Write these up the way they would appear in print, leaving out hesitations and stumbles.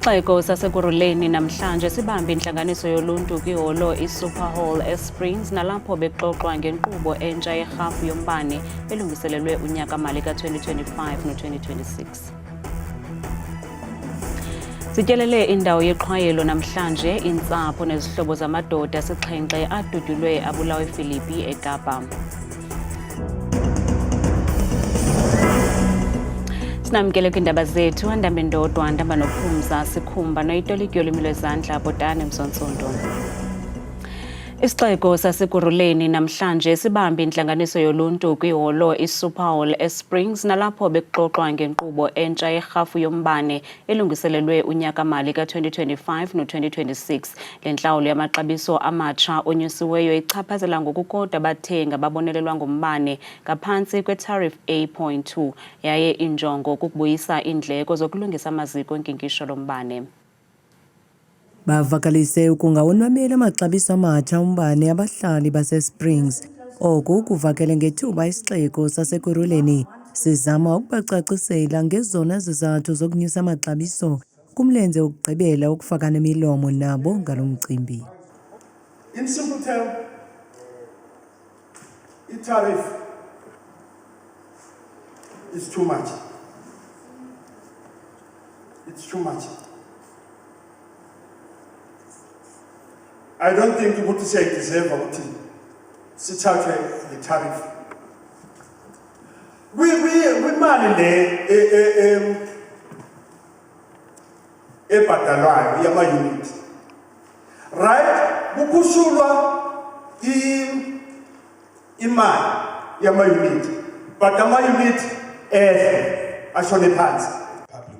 Isixeko saseGuruleni namhlanje sibambe intlanganiso yoluntu kwiholo iSuper Hall eSprings nalapho bexoxwa ngenkqubo entsha yerhafu yombane elungiselelwe unyaka-mali ka-2025 no-2026. Sityelele indawo yeqhwayelo namhlanje iintsapho nezihlobo zamadoda asixhenxe adutyulwe abulawa eFilipi eKapa. Sinamkele kwindaba zethu andambe ndodwa ndamba nophumza sikhumba noyitolikyo lwimi lwezandla Botane Msonsondo. Isixeko saseGuruleni namhlanje sibambe intlanganiso yoluntu kwiholo iSuper Hall eSprings nalapho bexoxwa ngenkqubo entsha yerhafu yombane elungiselelwe unyaka-mali ka-2025 no-2026. Le ntlawulo yamaxabiso amatsha onyusiweyo ichaphazela ngokukodwa abathengi ababonelelwa ngombane ngaphantsi kwe-tariff A.2 yaye injongo kukubuyisa iindleko zokulungisa amaziko enkinkisho lombane. Bavakalise ukungawonwabeli amaxabiso amatsha ombane abahlali baseSprings. Oku kuvakele ngethuba isixeko saseGuruleni sizama ukubacacisela ngezona zizathu zokunyusa amaxabiso kumlenze wokugqibela ukufaka nemilomo nabo ngalo mcimbi. In simple terms, i-tariff is too much. It's too much. I don't think ukuthi siyayideserve ukuthi sithathwe the tariff. Kwimali le ebhadalwayo yama-unit. Right? Kukhushulwa imali yama-unit. But ama-unit ashone phansi.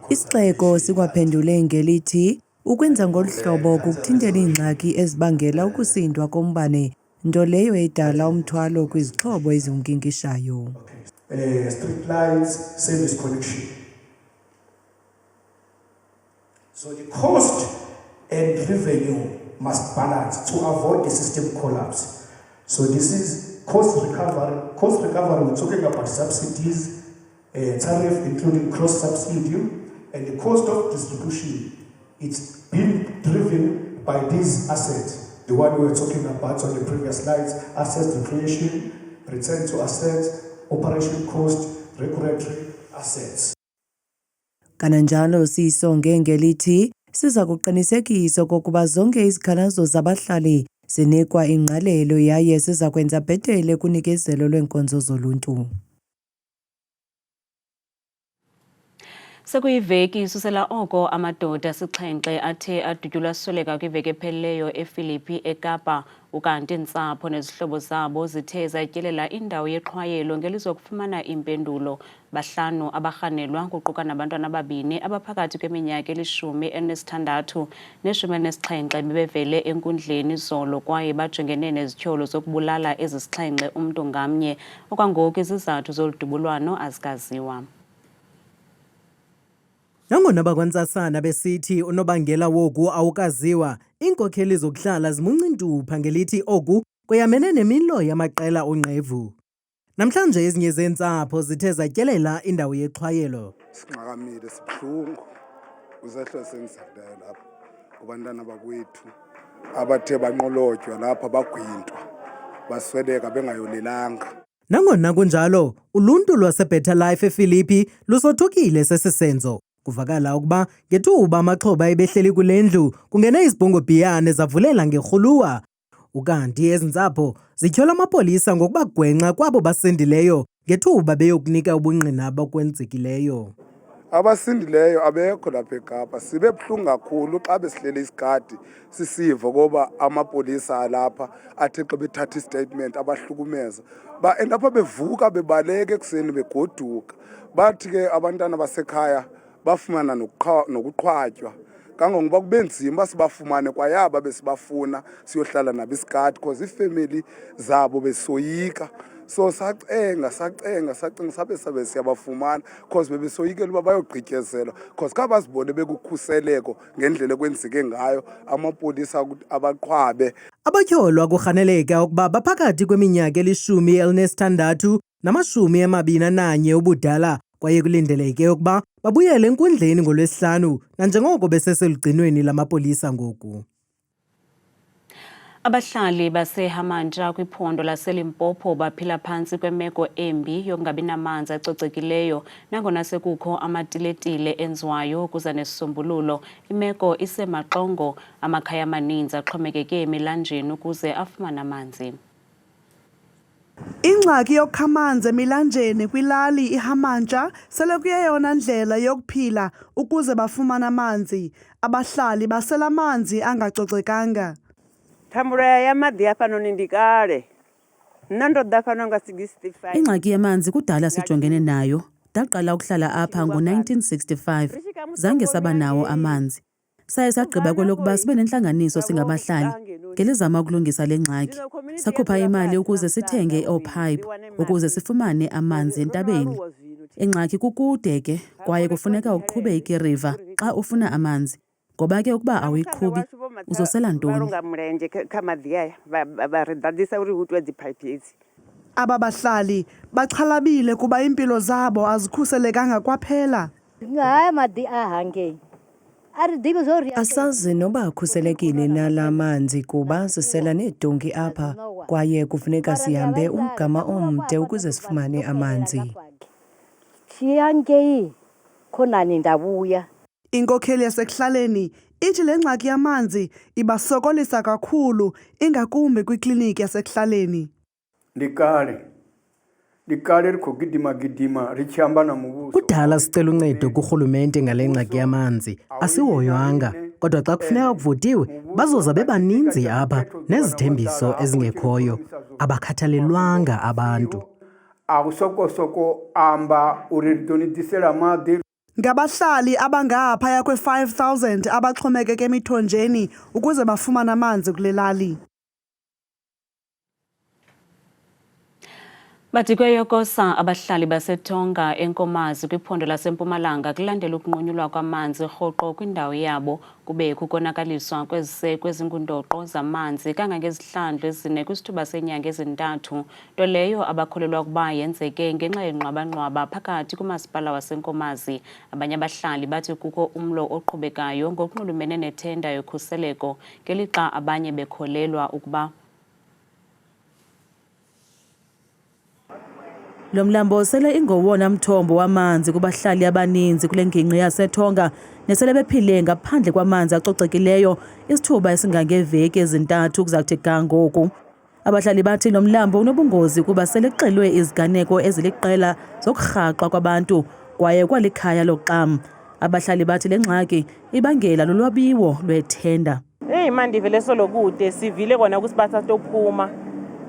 Isixeko sikwaphendule ngelithi ukwenza ngolu hlobo kukuthintela iingxaki ezibangela ukusindwa kombane, nto leyo edala umthwalo kwizixhobo eziwunkinkishayo. Street lights, service connection. So the cost and revenue must balance to avoid the system collapse. So this is cost recovery. Cost recovery, we're talking about subsidies, tariff including cross subsidy, and the cost of distribution. It's been driven by these assets, the one we were talking about on the previous slides: asset depreciation, return to assets, operation cost, regulatory assets. Kananjalo sisonge ngelithi siza kuqinisekisa okokuba zonke izikhalazo zabahlali zinikwa ingqalelo yaye siza kwenza bhetele kunikezelo lweenkonzo zoluntu. Sekuyiveki isusela oko amadoda asixhenxe athe adutyulwa asweleka kwiveki ephelileyo eFilipi eKapa, ukanti iintsapho nezihlobo zabo zithe zatyelela indawo yeqhwayelo ngelizokufumana impendulo. Bahlanu abarhanelwa kuquka nabantwana ababini abaphakathi kweminyaka eli-16 ne-17 bebevele enkundleni zolo kwaye bajongene nezityholo zokubulala ezisixhenxe umntu ngamnye. Okwangoku izizathu zoludubulwano azikaziwa. Nangona bakwantsasana besithi unobangela woku awukaziwa, iinkokheli zokuhlala zimuncintupha ngelithi oku kuyamene nemilo yamaqela onqevu. Namhlanje ezinye zeentsapho zithe zatyelela indawo yexhwayelo. Sinxakamile, sibuhlungu kwisehlo sengizakuleyo lapha kubantwana bakwethu abathe banqolotywa lapha bagwintwa basweleka bengayolelanga. Nangona kunjalo, uluntu lwaseBetter Life eFilipi lusothukile sesisenzo. Kuvakala ukuba ngethuba amaxhoba ebehleli kule ndlu kungene izibhongobhiyane zavulela ngerhuluwa. Ukanti ezi ntsapho zityhola amapolisa ngokuba gwenxa kwabo basindileyo ngethuba beyokunika ubungqina bokwenzekileyo. Abasindileyo abekho lapha eKapa. Sibe buhlungu kakhulu xa besihlele isigadi sisiva ngoba amapolisa alapha athe xa bethatha istatement abahlukumeza endapha bevuka bebaleka ekuseni begoduka. Bathi ke abantwana basekhaya bafumana nokuqhwatywa kangongoba kube nzima sibafumane kwayaba besibafuna siyohlala nabo isikadi because iifemeli zabo besoyika. So sacenga sabe siyabafumana because bebesoyikela uba bayogqityezelwa because kabazibone bekukhuseleko ngendlela ekwenzeke ngayo amapolisa abaqhwabe. Abatyholwa kurhaneleka ukuba baphakathi kweminyaka eli-16 nama-21 ubudala kwaye kulindeleke ukuba babuyele enkundleni ngoLwesihlanu nanjengoko beseselugcinweni lamapolisa ngoku. Abahlali baseHamantla kwiphondo laseLimpopo baphila phantsi kwemeko embi yokungabi namanzi acocekileyo nangona sekukho amatiletile enziwayo ukuza nesisombululo. Imeko isemaxongo, amakhaya amaninzi axhomekeke emilanjeni ukuze afumane amanzi. Ingxaki yokukha amanzi emilanjeni kwilali iHamantla sele kuyeyona ndlela yokuphila ukuze bafumane amanzi. Abahlali basela amanzi angacocekanga. Ingxaki yamanzi kudala sijongene nayo. Ndaqala ukuhlala apha ngo-1965. Zange saba nawo amanzi. Saye sagqiba kwelokuba sibe nentlanganiso singabahlali. Ngelizama ukulungisa le ngxaki. Sakhupha imali ukuze sithenge oopipe ukuze sifumane amanzi entabeni. Ingxaki kukude ke kwaye kufuneka uqhube ikiriva xa ufuna amanzi. Ngoba ke ukuba awuyiqhubi uzosela ntoni? Aba bahlali baxhalabile kuba impilo zabo azikhuselekanga kwaphela. Asazi noba akhuselekile nala manzi kuba sisela needonki apha kwaye kufuneka sihambe umgama omde ukuze sifumane amanzi. Inkokheli yasekuhlaleni ithi le ngxaki yamanzi ibasokolisa kakhulu, ingakumbi kwikliniki yasekuhlaleni. Kudala sicela uncedo kurhulumente ngale ngxaki yamanzi. Asihoywanga, kodwa xa kufuneka kuvotiwe bazoza bebaninzi apha nezithembiso ezingekhoyo. Abakhathalelwanga abantu. Ngabahlali abangaphaya kwe-5,000 abaxhomekeke emithonjeni ukuze bafumane amanzi kule lali. Bathi kweyokosa abahlali baseTonga eNkomazi kwiphondo laseMpumalanga kulandela ukunqunyulwa kwamanzi rhoqo kwindawo yabo kubekho ukonakaliswa kwezingundoqo zamanzi kangangezihlandlo ezine kwisithuba senyanga ezintathu, nto leyo abakholelwa ukuba yenzeke ngenxa yenqwabanqwaba phakathi kumasipala waseNkomazi. Abanye abahlali bathi kukho umlo oqhubekayo ngokunxulumene nethenda yokhuseleko, ngelixa abanye bekholelwa ukuba Lo mlambo sele ingowona mthombo wamanzi kubahlali abaninzi kule ngingqi yaseTonga nesele bephile ngaphandle kwamanzi acocekileyo isithuba esingangeveki ezintathu kuzakuthi ga ngoku. Abahlali bathi lo mlambo unobungozi kuba sele kuxelwe iziganeko eziliqela zokurhaxwa kwabantu kwaye kwalikhaya loxam. Abahlali bathi le ngxaki ibangela lolwabiwo lwethenda. Mandivele solokude sivile kona kusibasa tophuma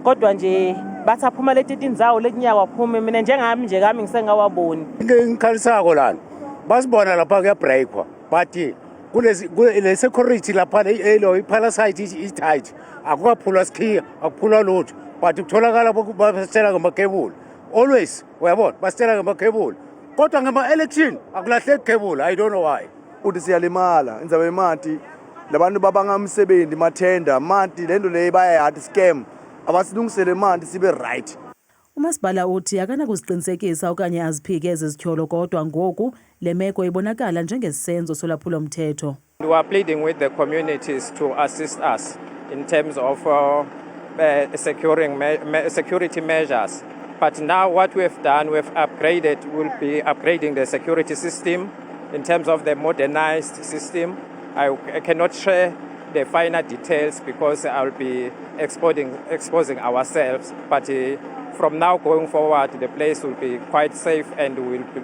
kodwa nje bathaphuma letindzawo letinyawo aphume mina njengami nje kami ngisengawaboni. Ngikhalisako lana basibona lapha kuyabreakwa but kule security lapha elo iPalasite is tight akukaphulwa skhiya akuphulwa lutho but kutholakala basitshela ngamakebula always uyabona basitshela ngamakebula kodwa ngama-election akulahleki kebula. I don't know why. Uthi siyalimala indaba yemati labantu babangamsebenzi mathenda mati lento leyo bayayathi scam abasilungisele manje sibe right. Umasipala uthi akanakuziqinisekisa okanye aziphike ezi zityholo kodwa ngoku le meko ibonakala njengesisenzo solwaphulo-mthetho. We are pleading with the communities to assist us in terms of securing security measures. But now what we have done, we've upgraded, we'll be upgrading the security system in terms of the modernized system. I cannot share the finer details because I'll be exposing ourselves. But from now going forward, the place will be quite safe and we'll be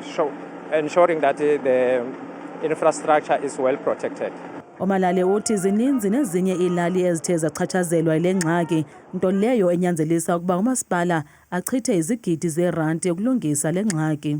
ensuring that the infrastructure is well protected. Omalale uthi zininzi nezinye iilali ezithe zachatshazelwa yile ngxaki, nto leyo enyanzelisa ukuba umasipala achithe izigidi zeerandi ukulungisa le ngxaki.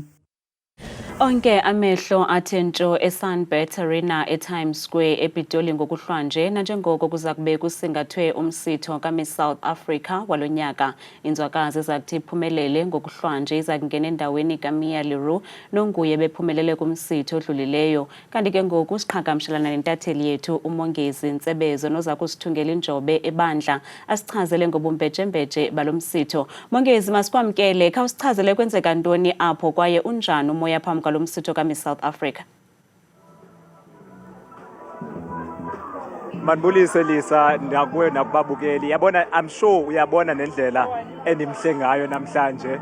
Onke amehlo athe ntsho eSunbet Arena eTimes Square ePitoli ngokuhlwanje nanjengoko kuza kube kusingathwe umsitho kaMiss South Africa walo nyaka. Inzwakazi zakuthi iphumelele ngokuhlwanje iza kungena endaweni kaMia Leroux nonguye bephumelele kumsitho odlulileyo. Kanti ke ngoku siqhagamshelana nentatheli yethu umongezi Ntsebezo noza kusithungela injobe ebandla asichazele ngobumbejembeje balo msitho. Mongezi, masikwamkele, khawusichazele kwenzeka ntoni apho kwaye unjani umoya phambi ngalo msitho ka Miss South Africa. Manibulise Lisa nakuwe nakubabukeli. Yabona I'm sure uyabona nendlela enimhle ngayo namhlanje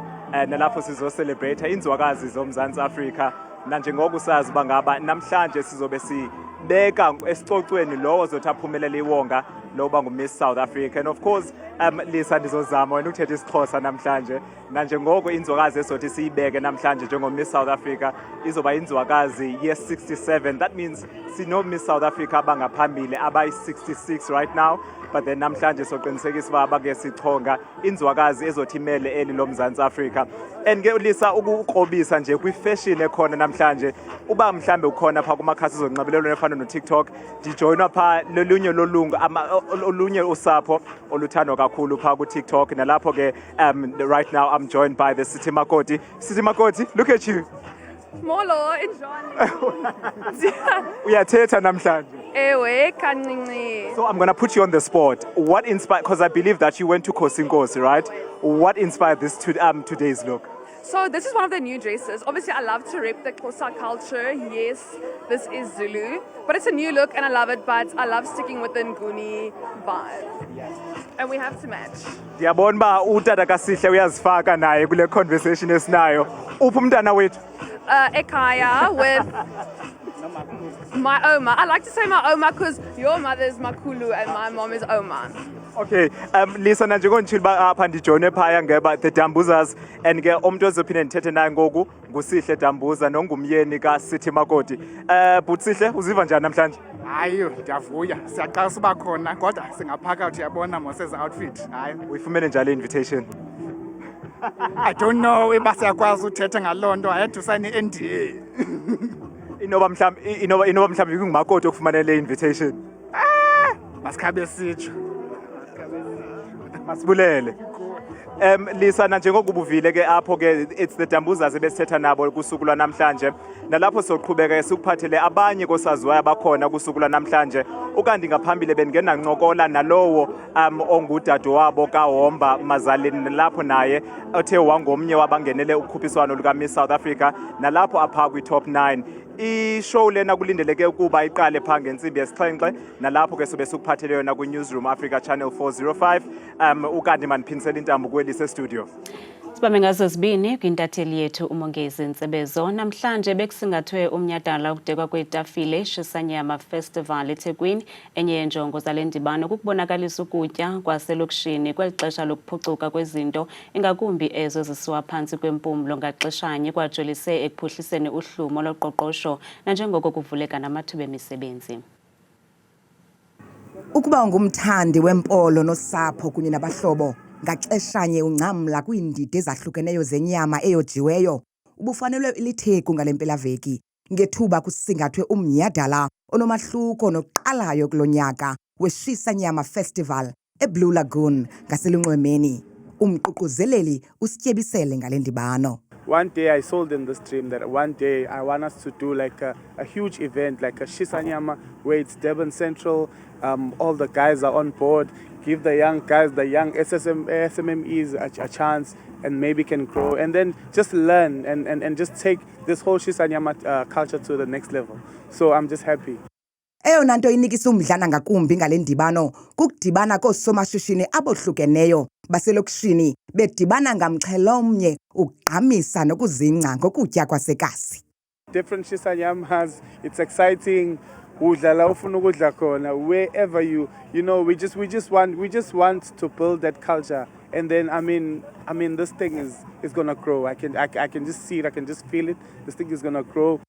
nalapho sizo celebrate inzwakazi zoMzantsi Afrika. Na njengoku sazi bangaba namhlanje sizobe sibeka esicocweni lowo zotaphumelela iwonga loba nguMiss South Africa, and of course Lisa ndizozama wena uthethe isiXhosa namhlanje. Na njengoko inzwakazi esothi siyibeke namhlanje njengoMiss South Africa izoba inzwakazi ye-67. That means sino Miss South Africa abangaphambili abayi-66 right now, but then namhlanje soqinisekisa uba abake sichonga inzwakazi ezothi imele eli loMzantsi Afrika. And ke Lisa ukukrobisa nje kwi-fashion ekhona namhlanje uba mhlambe ukhona pha kumakhasi zonxibelelwano efana no-TikTok ndijoyinwa pha lolunye lolungu olunye usapho oluthandwa kakhulu pha ku-TikTok nalapho ke right now I'm joined by the City Makoti. City Makoti, look at you. Molo, enjoy. Uyathetha namhlanje. Ewe, kancinci. So I'm going to put you on the spot. What inspired, because I believe that you went to Kosinkosi, right? What inspired this today's look? So this is one of the new dresses. Obviously, I love to rep the Xhosa culture. Yes, this is Zulu. But it's a new look and I love it, but I love sticking with the Nguni vibe. Yes. And we have to match. Ndiyabona ba utata kaSihle uyazifaka naye kule conversation esinayo. Uphi umntana wethu? Ekaya with my Oma. I like to say my Oma because your mother is Makulu and my mom is Oma. Okay, Lisa na njengonjilo ba apha ndijoyine phaya ngeba the Dambuzas and ke umuntu ozophinde ndithethe naye ngoku nguSihle Dambuza nongumyeni kaCity Makoti. But Sihle uziva njani namhlanje? Hayi ndiyavuya siyaqala uba khona kodwa singaphakathi uyabona Moses outfit. Hayi uyifumene njalo invitation? I don't know if siyakwazi uthetha ngalonto I had to sign an NDA. Inoba mhlambi kungumakoti okufumana le invitation. Masikhabe sitsho. Masibulele. Lisa na njengokuba uvile ke apho ke it's the Dambuzas ebesithetha nabo kusuku lwanamhlanje nalapho soqhubeka sikuphathele abanye kosaziwayo abakhona kusuku lwanamhlanje ukanti ngaphambili bengena ncokola nalowo ongudade wabo kaHomba Mazaleni lapho naye othe wangomnye wabangenele ukhuphiswano luka Miss South Africa nalapho apha kwi top 9. I-show lena kulindeleke ukuba iqale pha ngentsimbi yesixhenxe nalapho ke sobe sikuphathele yona ku-Newsroom Africa Channel 405 ukanti maniphinisela intambo kwelise studio. Sibambe ngazo zibini kwintatheli yethu uMongezi Ntsebezo. Namhlanje bekusingathwe umnyhadala ukudekwa kwetafile Shisanyama Festival eThekwini. Enye yenjongo zale ndibano kukubonakalisa ukutya kwaselokishini kweli xesha lokuphucuka kwezinto ingakumbi ezo zisiwa phantsi kwempumlo ngaxeshanye kwajolise ekuphuhliseni uhlumo loqoqosho nanjengoko kuvuleka namathuba emisebenzi. Ukuba ungumthandi wempolo nosapho kunye nabahlobo ngaxeshanye uncamla kwiindidi ezahlukeneyo zenyama eyojiweyo ubufanelwe ilitheku ngale mpelaveki ngethuba kusingathwe umnyhadala onomahluko noqalayo kulonyaka weShisanyama Festival eBlue Lagoon ngaselunxwemeni umququzeleli usityebisele ngale ndibano. One day I sold them this dream that one day I want us to do like a huge event like a Shisanyama where it's Durban Central, all the guys are on board, give the young guys, the young SMMEs a chance and maybe can grow and then just learn and just take this whole Shisanyama culture to the next level. So I'm just happy. Eyona nto inikisa umdlana ngakumbi ngale ndibano kukudibana koosomashishini abohlukeneyo baselokishini bedibana ngamxhelomnye ugqamisa nokuzingca ngokutya kwasekasi. Different Shisanyamas, it's exciting. Udlala ufuna ukudla khona wherever you know we just want to build that culture and then I mean this thing is going to grow. I can just see it, I can just feel it. This thing is going to grow.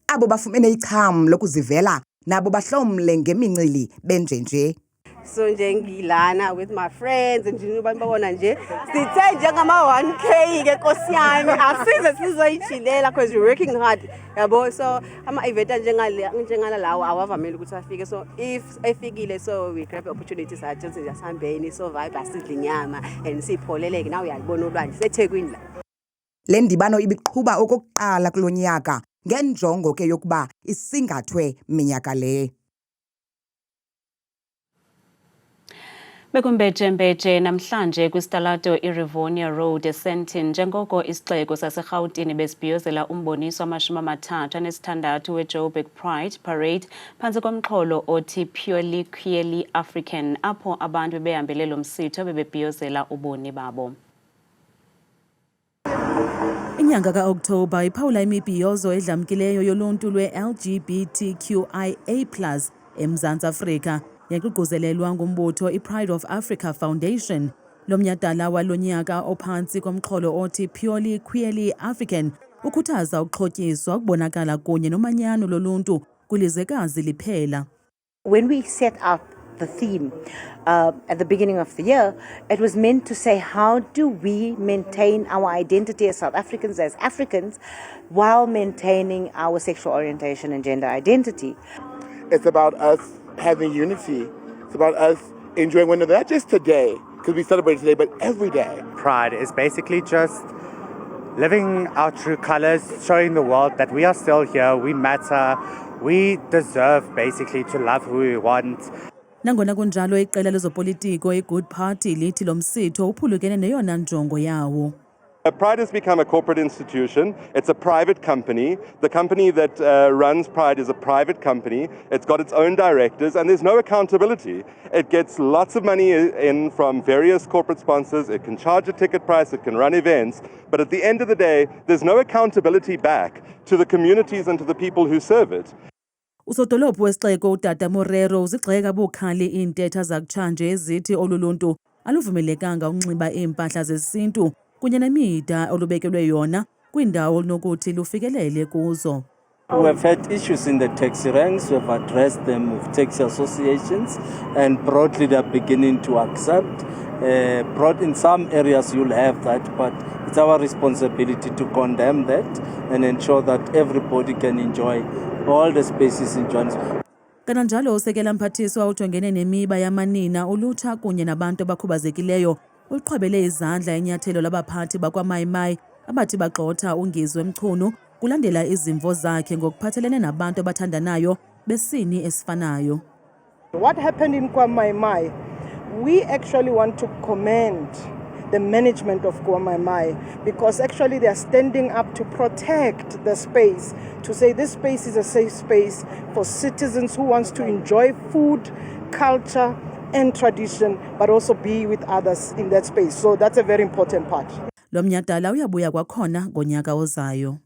Abo bafumene icham lokuzivela nabo bahlomle ngemincili benjenje. So nje ngilana with my friends and nje abantu babona nje sithe njengama 1k ke nkosiyami asize sizoyichilela because we're working hard yabo so ama event njengala lawo awavamile ukuthi afike so if efikile so we grab opportunities athi sihambeni so vibe asidla inyama and sipholeleke nawe uyalibona ulwandle seThekwini la. Le ndibano ibiqhuba okokuqala kulonyaka ngenjongo ke yokuba isingathwe minyaka le. Bekumbejembeje namhlanje kwisitalato iRivonia Road eSandton njengoko isixeko saseRhawutini besibhiyozela umboniso wama-36 weJoburg Pride Parade phantsi komxholo othi Purely Queerly African, apho abantu bebehambele lo msitho bebebhiyozela ubuni babo. Inyanga ka-Oktoba iphawula imibhiyozo edlamkileyo yoluntu lwe-LGBTQIA+ eMzantsi Afrika, yaququzelelwa ngumbutho iPride of Africa Foundation. Lo mnyhadala walo nyaka ophantsi komxholo othi Purely Queerly African ukhuthaza ukuxhotyiswa, ukubonakala kunye nomanyano loluntu kwilizwekazi liphela. When we set out the theme at the beginning of the year, it was meant to say, how do we maintain our identity as South Africans, as Africans, while maintaining our sexual orientation and gender identity? It's about us having unity. It's about us enjoying one another, not just today, because we celebrate today, but every day. Pride is basically just living our true colors, showing the world that we are still here, we matter, we deserve basically to love who we want. Nangona kunjalo iqela lezopolitiko iGood Party lithi lo msitho uphulukene neyona njongo yawo. Pride has become a corporate institution. It's a private company. The company that runs Pride is a private company. It's got its own directors and there's no accountability. It gets lots of money in from various corporate sponsors. It can charge a ticket price. It can run events. But at the end of the day, there's no accountability back to the communities and to the people who serve it. Usodolophu wesixeko uTata Morero uzigxeka bukhali iintetha zakutshanje ezithi oluluntu aluvumelekanga unxiba iimpahla zesintu kunye nemida olubekelwe yona kwindawo olunokuthi lufikelele kuzo. We have had issues in the taxi ranks. We have addressed them with taxi associations, and broadly they are beginning to accept. In some areas you'll have that, but it's our responsibility to condemn that and ensure that everybody can enjoy all the spaces in Johannesburg. Kananjalo usekela mphathiswa ujongene nemiba yamanina, ulutsha kunye nabantu abakhubazekileyo uliqhwabele izandla inyathelo labaphathi bakwaMaimai abathi bagxotha ungizwe Mchunu kulandela izimvo zakhe ngokuphathelene nabantu abathandanayo besini esifanayo. What happened in KwaMaimai, we actually want to commend the management of KwaMaimai, because actually they are standing up to protect the space, to say this space is a safe space for citizens who wants to enjoy food, culture and tradition, but also be with others in that space. So that's a very important part. Lo mnyhadala uyabuya kwakhona ngonyaka ozayo.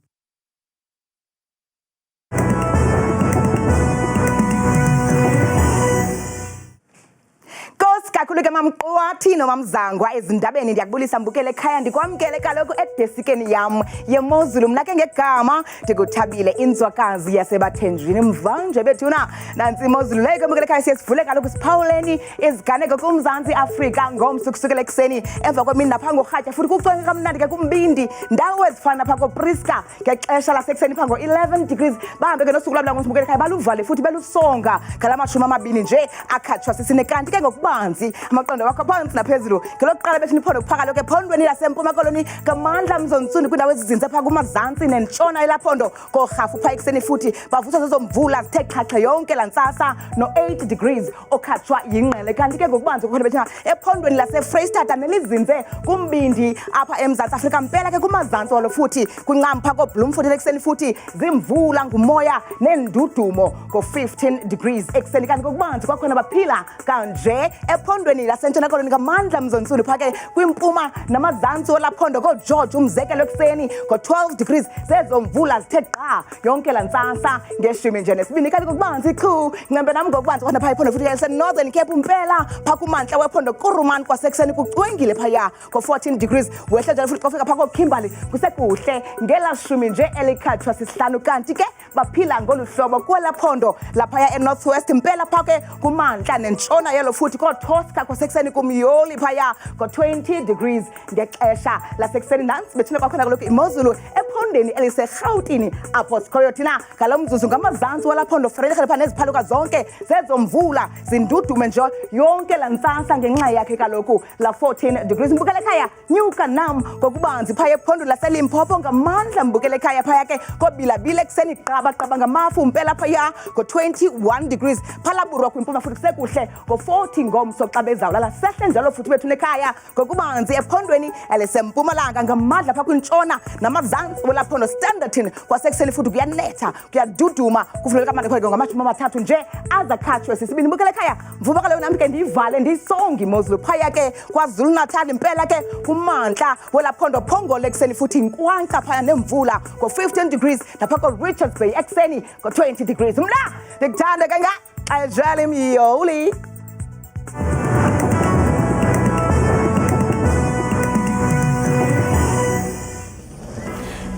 Kakhulu ke mamqwathi nomamzangwa ezindabeni ndiyakubulisa mbukele ekhaya ndikwamkele kaloku edesikeni yam yemozulu mna ke ngegama ndikuthabile inzwakazi yasebathenjini mvanje bethuna nansi imozulu leyo ke mbukele ekhaya siyesivule kaloku siphawuleni iziganeko kuMzantsi Afrika ngomso kusukela ekuseni emva kwemini napha ngorhatya futhi kucwenge kamnandi ke kumbindi ndawo ezifana pha koPriska ngexesha lasekuseni pha ngo-11 degrees bahambe ke nosuku lwabo ngosibukele ekhaya baluvale futhi belusonga ngalamashumi amabini nje akhatshwa sisine kanti ke ngokubanzi amaqondo wakho phansi naphezulu ngelokuqala bethi niphondo kuphakalo ke phondweni lasempuma koloni kaMandla Mzontsuni kwindawo ezizinze pha kumazantsi nentshona elaphondo korhafu pha ekuseni futhi bavusa zezomvula zithe xhaxhe yonke lantsasa no-8 degrees okhatshwa yingqele kanti ke ngokubanzi kukhona bethi ephondweni laseFreystata nelizinze kumbindi apha eMzantsi Afrika mpela ke kumazantsi walo futhi kwincam pha koBloemfontein ekuseni futhi zimvula ngumoya nendudumo ngo-15 degrees ekuseni kanti ngokubanzi kwakhona baphila kanje ephondweni lasentshona koloni kaMandla Mzontsuni phake kwimpuma namazantsi olaphondo koGeorge umzekelo ekuseni ngo-12 degrees zezomvula zithe qa yonke lantsasa ngeshumi nje nesibini kanti ngokubanzi chu ncembe nam ngokubanzi khona pha iphondo futhi yaseNorthern Cape mpela pha kumantla wephondo kuRuman kwasekuseni kucwengile phaya ngo-14 degrees wehle njalo futhi kofika pha koKimberley kusekuhle ngelashumi nje elikhatshwa sisihlanu kanti ke baphila ngolu hlobo kwelaphondo laphaya eNorthwest mpela phake kumantla nentshona yelo futhi koTosca kwasekuseni kumyoli phaya ngo-20 degrees ngexesha lasekuseni nansi bethuna kwakhona kaloku imozulu ephondeni eliseRhawutini apho sikhoyo thina ngalo mzuzu ngamazantsi walaphondo Vredegele pha neziphaluka zonke zezomvula zindudume nje yonke lantsasa ngenxa yakhe kaloku la 14 degrees mbukele ekhaya nyuka nam ngokubanzi phaya ephondweni laseLimpopo ngamandla mbukele ekhaya phaya ke kobilabile ekuseni qa qaba ngamafu mpela phaya ngo-21 degrees phalaburwa kwimpuma futhi kusekuhle ngo-40 ngomso xa bezawulala sehle njalo futhi bethu nekhaya ngokubanzi ephondweni elisempumalanga ngamadla phaa kwintshona namazantsi welaphondo standarton kwasekuseni futhi kuyanetha kuyaduduma kufuneka amande phake ngamashumi amathathu nje azakhatshwe sisibini bukele ekhaya mvuba kaloyo nami ke ndiyivale ndiyisonge imozulu phaya ke kwazulu natal impela ke kumantla welaphondo phongole ekuseni futhi inkwankca phaya nemvula ngo-15 degrees napha ko-Richards Bay ekuseni ngo-20 degrees mna ndikuthanda kanga ajali myoli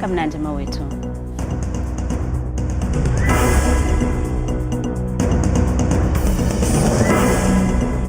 Kamnandi mawethu.